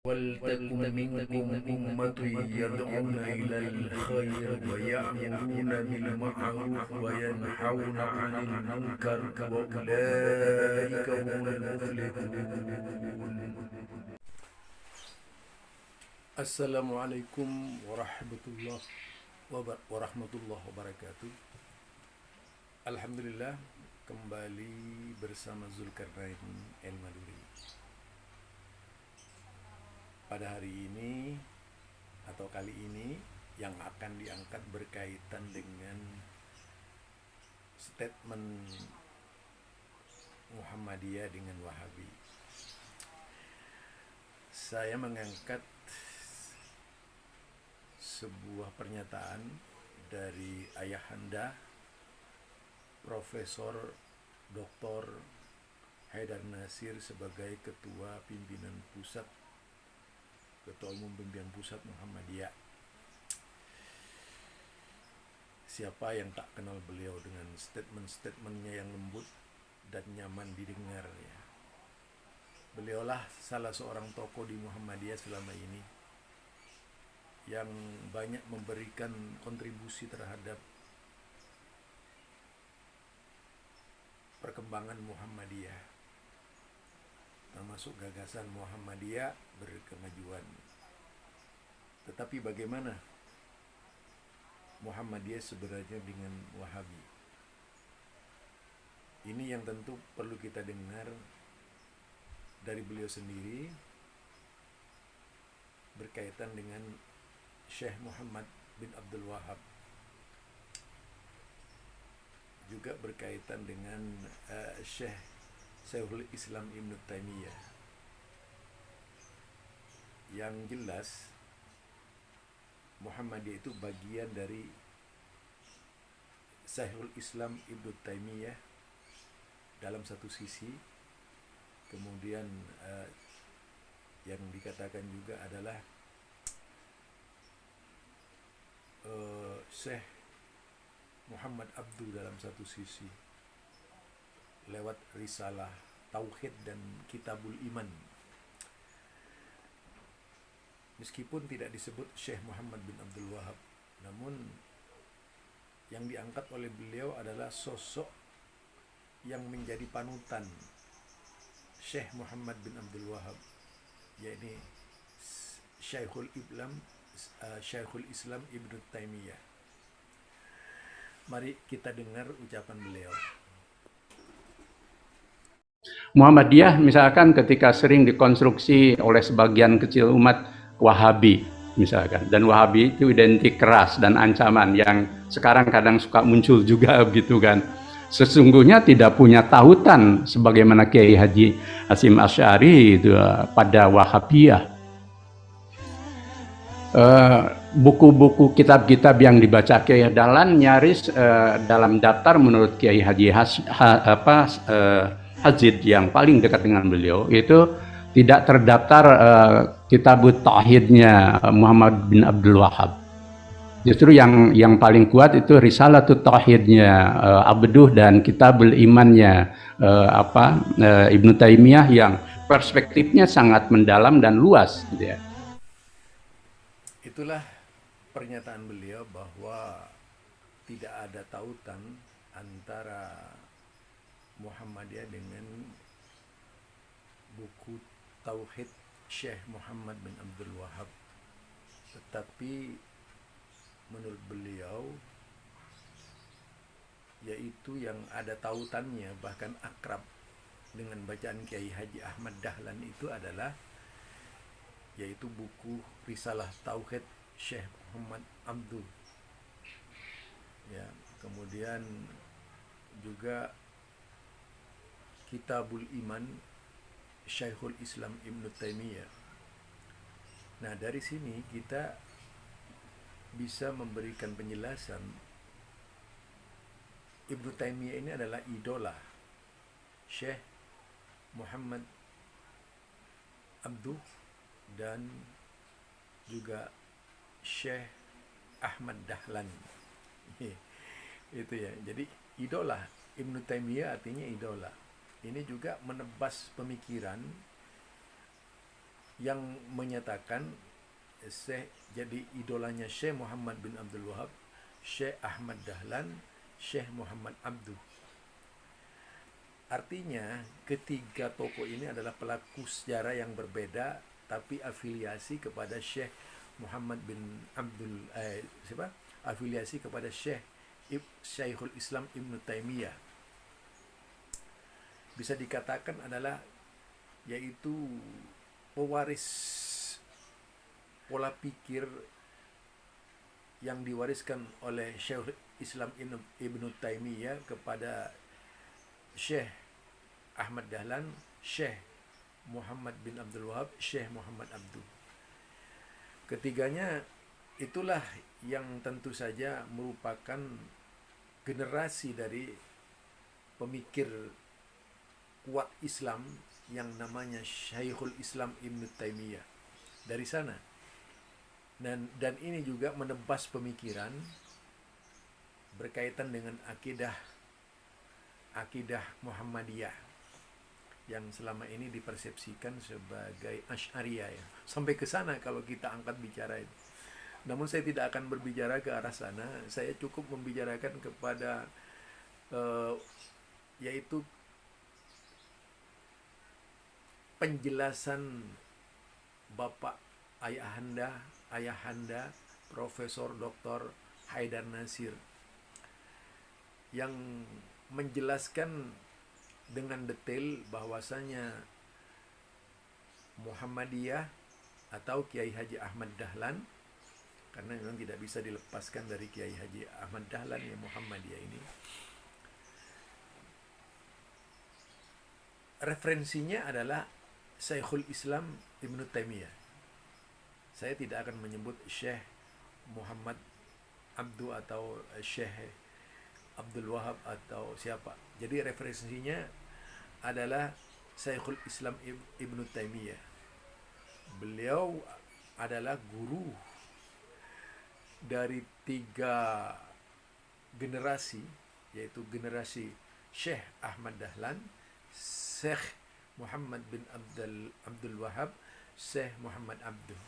ولتكن منكم أمة يدعون إلى الخير ويأمرون بالمعروف وينهون عن المنكر وأولئك هم المفلحون. Assalamualaikum warahmatullahi wabarakatuh. Alhamdulillah, kembali bersama Zulkarnain El-Maduri. Pada hari ini atau kali ini yang akan diangkat berkaitan dengan statement Muhammadiyah dengan Wahabi. Saya mengangkat sebuah pernyataan dari ayahanda Profesor Dr. Haidar Nasir sebagai Ketua Umum Pimpinan Pusat Muhammadiyah. Siapa yang tak kenal beliau dengan statement-statementnya yang lembut dan nyaman didengar ya. Beliaulah salah seorang tokoh di Muhammadiyah selama ini yang banyak memberikan kontribusi terhadap perkembangan Muhammadiyah, termasuk gagasan Muhammadiyah berkemajuan. Tetapi bagaimana Muhammadiyah sebenarnya dengan Wahabi? Ini yang tentu perlu kita dengar dari beliau sendiri berkaitan dengan Syekh Muhammad bin Abdul Wahab, juga berkaitan dengan Syekh Syekhul Islam Ibn Taimiyah. Yang jelas Muhammadiyah itu bagian dari Syekhul Islam Ibn Taimiyah dalam satu sisi, kemudian yang dikatakan juga adalah Syekh Muhammad Abdu dalam satu sisi, lewat risalah Tauhid dan Kitabul Iman. Meskipun tidak disebut Syekh Muhammad bin Abdul Wahab, namun yang diangkat oleh beliau adalah sosok yang menjadi panutan Syekh Muhammad bin Abdul Wahab, yakni Syekhul Islam Ibn Taimiyah. Mari kita dengar ucapan beliau. Muhammadiyah misalkan ketika sering dikonstruksi oleh sebagian kecil umat Wahabi misalkan, dan Wahabi itu identik keras dan ancaman yang sekarang kadang suka muncul juga gitu kan. Sesungguhnya tidak punya tautan sebagaimana Kiai Haji Hasyim Asy'ari itu pada Wahabiyah. Buku-buku kitab-kitab yang dibaca Kiai Dahlan nyaris dalam daftar menurut Kiai Haji Hazid yang paling dekat dengan beliau itu tidak terdaftar kitab tauhidnya Muhammad bin Abdul Wahab. Justru yang paling kuat itu Risalatut Tauhidnya Abduh dan Kitabul Imannya Ibnu Taimiyah yang perspektifnya sangat mendalam dan luas gitu ya. Itulah pernyataan beliau bahwa tidak ada tautan antara Muhammadiyah dengan buku Tauhid Syekh Muhammad bin Abdul Wahab. Tetapi menurut beliau, yaitu yang ada tautannya bahkan akrab dengan bacaan Kiai Haji Ahmad Dahlan itu adalah yaitu buku Risalah Tauhid Syekh Muhammad Abdul ya, kemudian juga Kitabul Iman Syekhul Islam Ibn Taimiyah. Nah, dari sini kita bisa memberikan penjelasan Ibn Taimiyah ini adalah idola Syekh Muhammad Abduh dan juga Syekh Ahmad Dahlan. Itu ya. Jadi idola Ibn Taimiyah artinya idola. Ini juga menebas pemikiran yang menyatakan Syekh jadi idolanya Syekh Muhammad bin Abdul Wahab, Syekh Ahmad Dahlan, Syekh Muhammad Abduh. Artinya ketiga tokoh ini adalah pelaku sejarah yang berbeda tapi afiliasi kepada Syekh Muhammad bin afiliasi kepada Syekhul Islam Ibn Taimiyah. Bisa dikatakan adalah yaitu pewaris pola pikir yang diwariskan oleh Syekhul Islam Ibn Taimiyah kepada Syekh Ahmad Dahlan, Syekh Muhammad bin Abdul Wahab, Syekh Muhammad Abduh. Ketiganya itulah yang tentu saja merupakan generasi dari pemikir kuat Islam yang namanya Syekhul Islam Ibn Taimiyah. Dari sana. Dan ini juga menebas pemikiran berkaitan dengan akidah Muhammadiyah yang selama ini dipersepsikan sebagai Asy'ariyah ya. Sampai ke sana kalau kita angkat bicara itu. Namun saya tidak akan berbicara ke arah sana. Saya cukup membicarakan kepada yaitu penjelasan Bapak ayahanda Profesor Dr. Haidar Nasir yang menjelaskan dengan detail bahwasanya Muhammadiyah atau Kiai Haji Ahmad Dahlan, karena memang tidak bisa dilepaskan dari Kiai Haji Ahmad Dahlan yang Muhammadiyah ini, referensinya adalah Syekhul Islam Ibn Taimiyah. Saya tidak akan menyebut Syekh Muhammad Abduh atau Syekh Abdul Wahab atau siapa. Jadi referensinya adalah Syekhul Islam Ibn Taimiyah. Beliau adalah guru dari 3 generasi, yaitu generasi Syekh Ahmad Dahlan, Syekh Muhammad bin Abdul Wahab, Syekh Muhammad Abduh.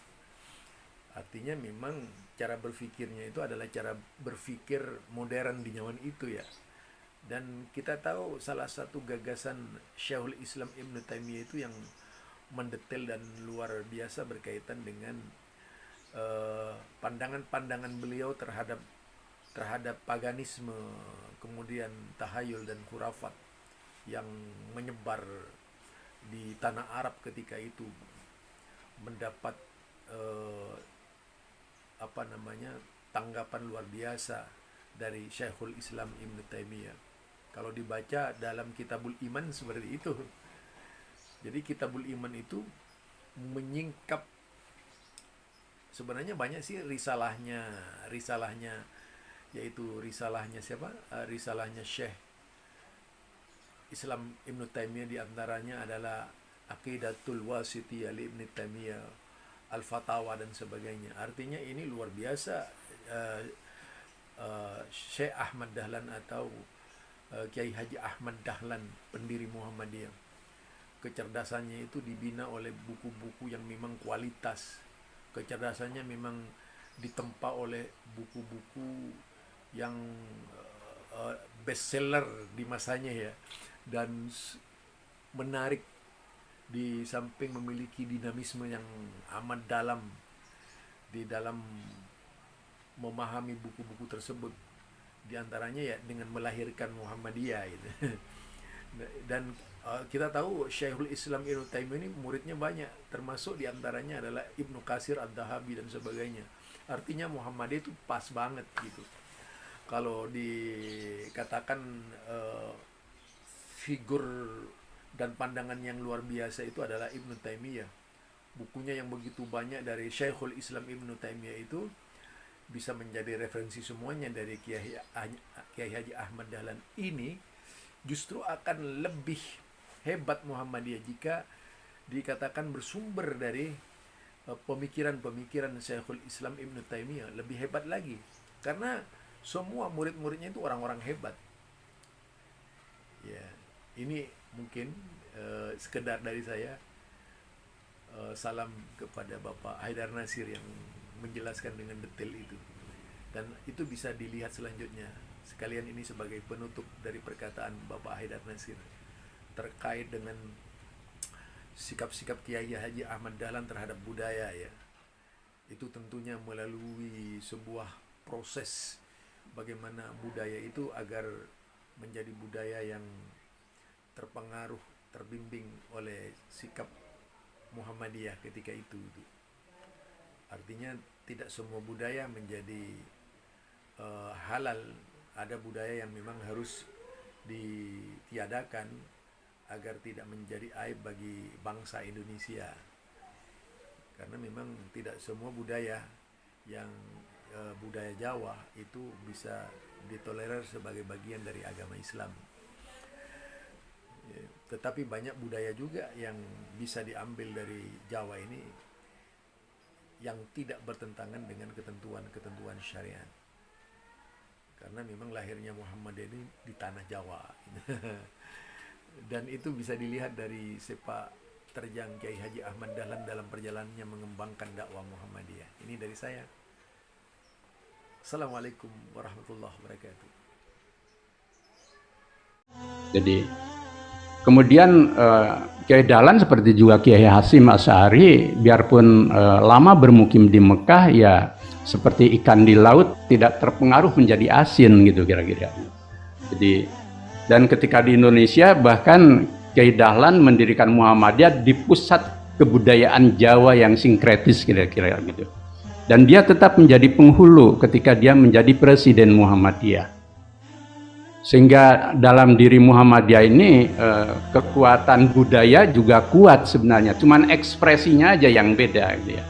Artinya memang cara berpikirnya itu adalah cara berpikir modern di zaman itu ya. Dan kita tahu salah satu gagasan Syekhul Islam Ibn Taimiyah itu yang mendetail dan luar biasa berkaitan dengan pandangan-pandangan beliau terhadap paganisme, kemudian tahayul dan khurafat yang menyebar di tanah Arab ketika itu, mendapat tanggapan luar biasa dari Syekhul Islam Ibn Taimiyah. Kalau dibaca dalam Kitabul Iman seperti itu. Jadi Kitabul Iman itu menyingkap, sebenarnya banyak sih risalahnya yaitu risalahnya siapa? Risalahnya Syekh Islam Ibn Taimiyah, diantaranya adalah Aqidatul Wasithiyah li Ibn Taimiyah, Al-Fatawa dan sebagainya. Artinya ini luar biasa. Syekh Ahmad Dahlan atau Kiai Haji Ahmad Dahlan, pendiri Muhammadiyah, kecerdasannya itu dibina oleh buku-buku yang memang kualitas. Kecerdasannya memang ditempa oleh buku-buku yang bestseller di masanya ya, dan menarik, di samping memiliki dinamisme yang amat dalam di dalam memahami buku-buku tersebut, diantaranya ya dengan melahirkan Muhammadiyah gitu. Dan kita tahu Syekhul Islam Ibn Taimiyah ini muridnya banyak, termasuk diantaranya adalah Ibnu Katsir Ad-Dahabi dan sebagainya. Artinya Muhammadiyah itu pas banget gitu. Kalau dikatakan figur dan pandangan yang luar biasa itu adalah Ibn Taimiyah. Bukunya yang begitu banyak dari Syekhul Islam Ibn Taimiyah itu bisa menjadi referensi semuanya dari Kiai Haji Ahmad Dahlan. Ini justru akan lebih hebat Muhammadiyah jika dikatakan bersumber dari pemikiran-pemikiran Syekhul Islam Ibn Taimiyah. Lebih hebat lagi, karena semua murid-muridnya itu orang-orang hebat. Ya, ini mungkin sekedar dari saya. salam kepada Bapak Haidar Nasir yang menjelaskan dengan detail itu. Dan itu bisa dilihat selanjutnya. Sekalian ini sebagai penutup dari perkataan Bapak Haidar Nasir terkait dengan sikap-sikap Kiai Haji Ahmad Dahlan terhadap budaya ya. Itu tentunya melalui sebuah proses bagaimana budaya itu agar menjadi budaya yang terpengaruh, terbimbing oleh sikap Muhammadiyah ketika itu. Artinya tidak semua budaya menjadi halal. Ada budaya yang memang harus ditiadakan agar tidak menjadi aib bagi bangsa Indonesia. Karena memang tidak semua budaya yang budaya Jawa itu bisa ditolerir sebagai bagian dari agama Islam. Tetapi banyak budaya juga yang bisa diambil dari Jawa ini yang tidak bertentangan dengan ketentuan-ketentuan syariat. Karena memang lahirnya Muhammadiyah ini di tanah Jawa. Dan itu bisa dilihat dari sepak terjang Kiai Haji Ahmad Dahlan dalam perjalanannya mengembangkan dakwah Muhammadiyah. Ini dari saya. Assalamualaikum warahmatullahi wabarakatuh. Jadi kemudian Kiai Dahlan seperti juga Kiai Hasyim Asy'ari biarpun lama bermukim di Mekah ya seperti ikan di laut tidak terpengaruh menjadi asin gitu kira-kira. Jadi dan ketika di Indonesia bahkan Kiai Dahlan mendirikan Muhammadiyah di pusat kebudayaan Jawa yang sinkretis kira-kira gitu. Dan dia tetap menjadi penghulu ketika dia menjadi presiden Muhammadiyah. Sehingga dalam diri Muhammadiyah ini kekuatan budaya juga kuat sebenarnya, cuman ekspresinya aja yang beda gitu ya.